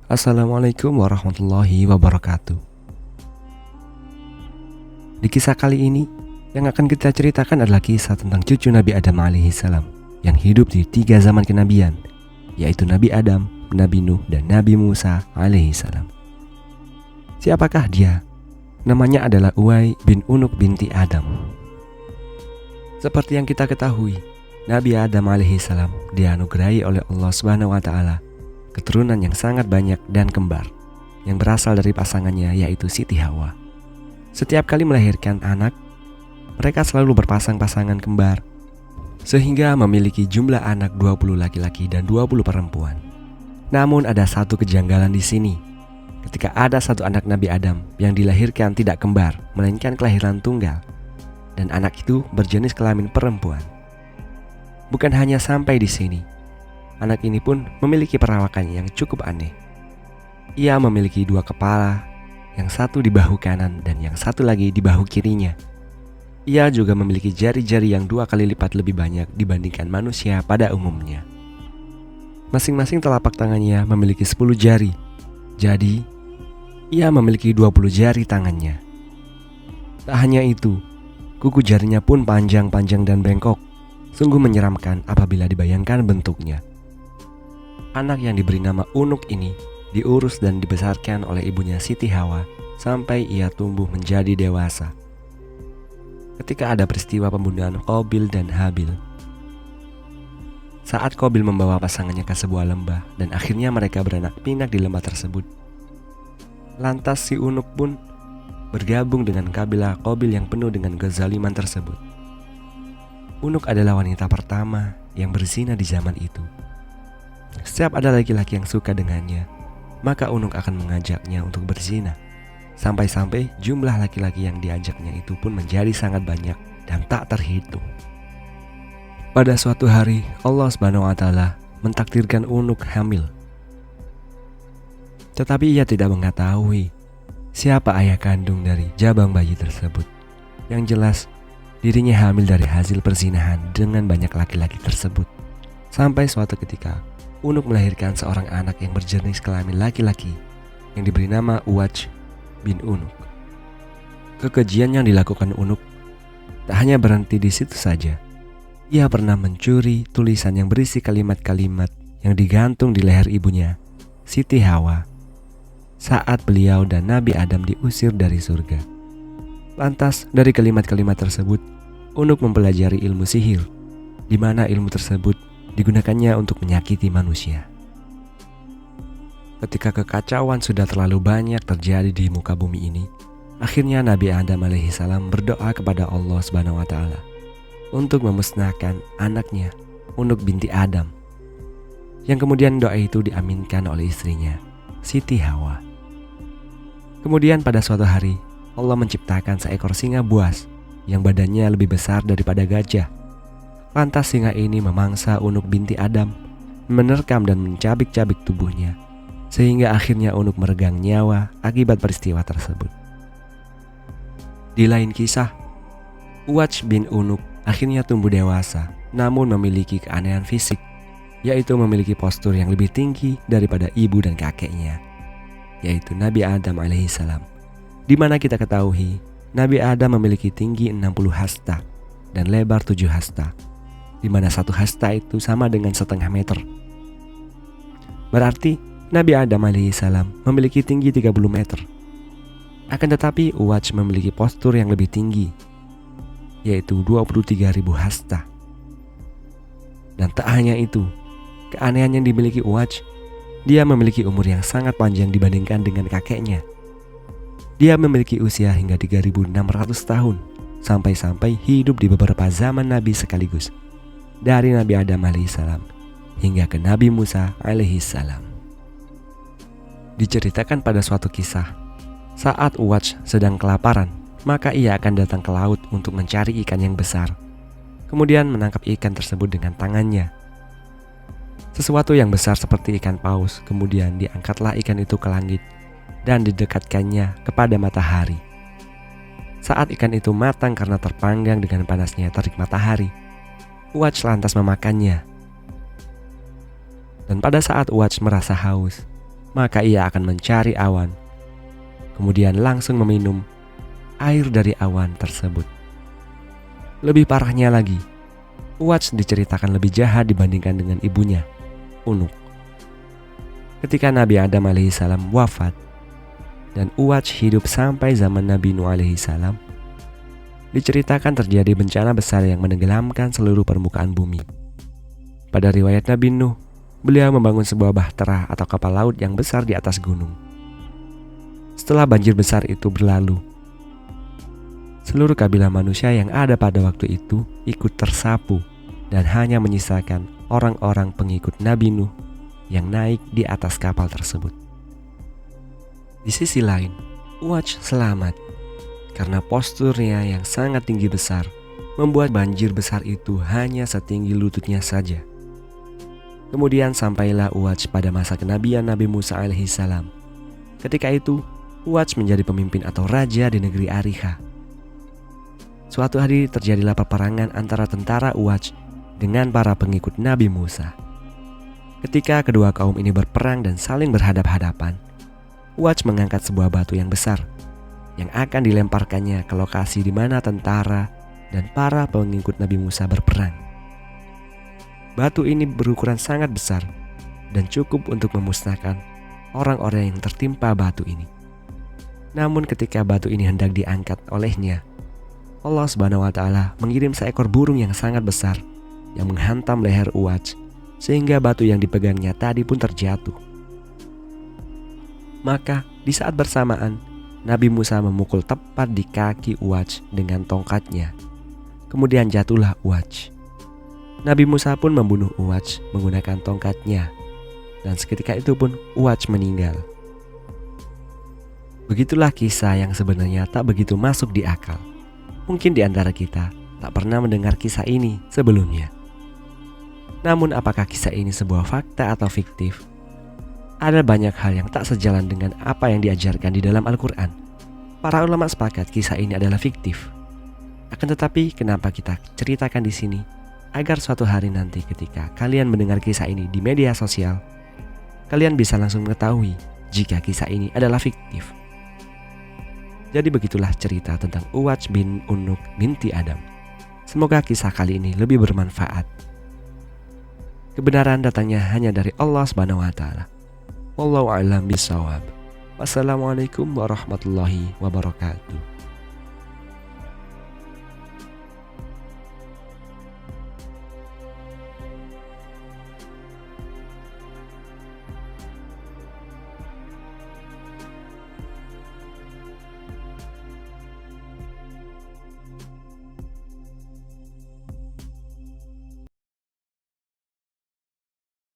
Assalamualaikum warahmatullahi wabarakatuh. Di kisah kali ini, yang akan kita ceritakan adalah kisah tentang cucu Nabi Adam alaihissalam yang hidup di 3 zaman kenabian, yaitu Nabi Adam, Nabi Nuh, dan Nabi Musa alaihissalam. Siapakah dia? Namanya adalah Uwai bin Unuk binti Adam. Seperti yang kita ketahui, Nabi Adam alaihissalam dianugerahi oleh Allah Subhanahu wa Ta'ala keturunan yang sangat banyak dan kembar yang berasal dari pasangannya, yaitu Siti Hawa. Setiap kali melahirkan anak, mereka selalu berpasang-pasangan kembar sehingga memiliki jumlah anak 20 laki-laki dan 20 perempuan. Namun ada satu kejanggalan di sini. Ketika ada satu anak Nabi Adam yang dilahirkan tidak kembar, melainkan kelahiran tunggal, dan anak itu berjenis kelamin perempuan. Bukan hanya sampai di sini, anak ini pun memiliki perawakan yang cukup aneh. Ia memiliki 2 kepala, yang satu di bahu kanan dan yang satu lagi di bahu kirinya. Ia juga memiliki jari-jari yang 2 kali lipat lebih banyak dibandingkan manusia pada umumnya. Masing-masing telapak tangannya memiliki 10 jari. Jadi, ia memiliki 20 jari tangannya. Tak hanya itu, kuku jarinya pun panjang-panjang dan bengkok. Sungguh menyeramkan apabila dibayangkan bentuknya. Anak yang diberi nama Unuk ini diurus dan dibesarkan oleh ibunya Siti Hawa sampai ia tumbuh menjadi dewasa. Ketika ada peristiwa pembunuhan Qabil dan Habil, saat Qabil membawa pasangannya ke sebuah lembah dan akhirnya mereka beranak pinak di lembah tersebut, lantas si Unuk pun bergabung dengan kabilah Qabil yang penuh dengan kezaliman tersebut. Unuk adalah wanita pertama yang berzina di zaman itu. Setiap ada laki-laki yang suka dengannya, maka Unuk akan mengajaknya untuk berzina. Sampai-sampai jumlah laki-laki yang diajaknya itu pun menjadi sangat banyak dan tak terhitung. Pada suatu hari, Allah Subhanahu wa Ta'ala mentakdirkan Unuk hamil. Tetapi ia tidak mengetahui siapa ayah kandung dari jabang bayi tersebut. Yang jelas, dirinya hamil dari hasil perzinahan dengan banyak laki-laki tersebut. Sampai suatu ketika, Unuk melahirkan seorang anak yang berjenis kelamin laki-laki yang diberi nama Uwaj bin Unuk. Kekejian yang dilakukan Unuk tak hanya berhenti di situ saja. Ia pernah mencuri tulisan yang berisi kalimat-kalimat yang digantung di leher ibunya, Siti Hawa, saat beliau dan Nabi Adam diusir dari surga. Lantas dari kalimat-kalimat tersebut, Unuk mempelajari ilmu sihir, di mana ilmu tersebut digunakannya untuk menyakiti manusia. Ketika kekacauan sudah terlalu banyak terjadi di muka bumi ini, akhirnya Nabi Adam alaihissalam berdoa kepada Allah Subhanahu wa Ta'ala untuk memusnahkan anaknya, Unuk binti Adam, yang kemudian doa itu diaminkan oleh istrinya, Siti Hawa. Kemudian pada suatu hari, Allah menciptakan seekor singa buas yang badannya lebih besar daripada gajah. Lantas singa ini memangsa Unuk binti Adam, menerkam dan mencabik-cabik tubuhnya, sehingga akhirnya Unuk meregang nyawa akibat peristiwa tersebut. Di lain kisah, Uwaj bin Unuk akhirnya tumbuh dewasa, namun memiliki keanehan fisik, yaitu memiliki postur yang lebih tinggi daripada ibu dan kakeknya, yaitu Nabi Adam alaihissalam. Di mana kita ketahui, Nabi Adam memiliki tinggi 60 hasta dan lebar 7 hasta, di mana 1 hasta itu sama dengan setengah meter. Berarti Nabi Adam alaihissalam memiliki tinggi 30 meter. Akan tetapi Uwaj memiliki postur yang lebih tinggi, yaitu 23.000 hasta. Dan tak hanya itu, keanehan yang dimiliki Uwaj, dia memiliki umur yang sangat panjang dibandingkan dengan kakeknya. Dia memiliki usia hingga 3.600 tahun, sampai-sampai hidup di beberapa zaman Nabi sekaligus, dari Nabi Adam alaihissalam hingga ke Nabi Musa alaihissalam. Diceritakan pada suatu kisah, saat Uwaj sedang kelaparan, maka ia akan datang ke laut untuk mencari ikan yang besar, kemudian menangkap ikan tersebut dengan tangannya. Sesuatu yang besar seperti ikan paus, kemudian diangkatlah ikan itu ke langit dan didekatkannya kepada matahari. Saat ikan itu matang karena terpanggang dengan panasnya terik matahari, Uwaj lantas memakannya. Dan pada saat Uwaj merasa haus, maka ia akan mencari awan, kemudian langsung meminum air dari awan tersebut. Lebih parahnya lagi, Uwats diceritakan lebih jahat dibandingkan dengan ibunya, Unuk. Ketika Nabi Adam alaihissalam wafat dan Uwats hidup sampai zaman Nabi Nuh alaihissalam, diceritakan terjadi bencana besar yang menenggelamkan seluruh permukaan bumi. Pada riwayat Nabi Nuh, beliau membangun sebuah bahtera atau kapal laut yang besar di atas gunung. Setelah banjir besar itu berlalu, seluruh kabilah manusia yang ada pada waktu itu ikut tersapu dan hanya menyisakan orang-orang pengikut Nabi Nuh yang naik di atas kapal tersebut. Di sisi lain, Uwats selamat karena posturnya yang sangat tinggi besar membuat banjir besar itu hanya setinggi lututnya saja. Kemudian sampailah Uwats pada masa kenabian Nabi Musa alaihissalam. Ketika itu, Uwats menjadi pemimpin atau raja di negeri Ariha. Suatu hari terjadilah peperangan antara tentara Uwats dengan para pengikut Nabi Musa. Ketika kedua kaum ini berperang dan saling berhadap-hadapan, Uwats mengangkat sebuah batu yang besar yang akan dilemparkannya ke lokasi di mana tentara dan para pengikut Nabi Musa berperang. Batu ini berukuran sangat besar dan cukup untuk memusnahkan orang-orang yang tertimpa batu ini. Namun ketika batu ini hendak diangkat olehnya, Allah Subhanahu wa Ta'ala mengirim seekor burung yang sangat besar yang menghantam leher Uwats sehingga batu yang dipegangnya tadi pun terjatuh. Maka di saat bersamaan Nabi Musa memukul tepat di kaki Uwats dengan tongkatnya. Kemudian jatuhlah Uwats. Nabi Musa pun membunuh Uwats menggunakan tongkatnya, dan seketika itu pun Uwats meninggal. Begitulah kisah yang sebenarnya tak begitu masuk di akal. Mungkin di antara kita tak pernah mendengar kisah ini sebelumnya. Namun apakah kisah ini sebuah fakta atau fiktif? Ada banyak hal yang tak sejalan dengan apa yang diajarkan di dalam Al-Quran. Para ulama sepakat kisah ini adalah fiktif. Akan tetapi kenapa kita ceritakan di sini? Agar suatu hari nanti ketika kalian mendengar kisah ini di media sosial, kalian bisa langsung mengetahui jika kisah ini adalah fiktif. Jadi begitulah cerita tentang Uwats bin Unuk binti Adam. Semoga kisah kali ini lebih bermanfaat. Kebenaran datangnya hanya dari Allah Subhanahu wa Ta'ala. Wallahu a'lam bishawab. Wassalamualaikum warahmatullahi wabarakatuh.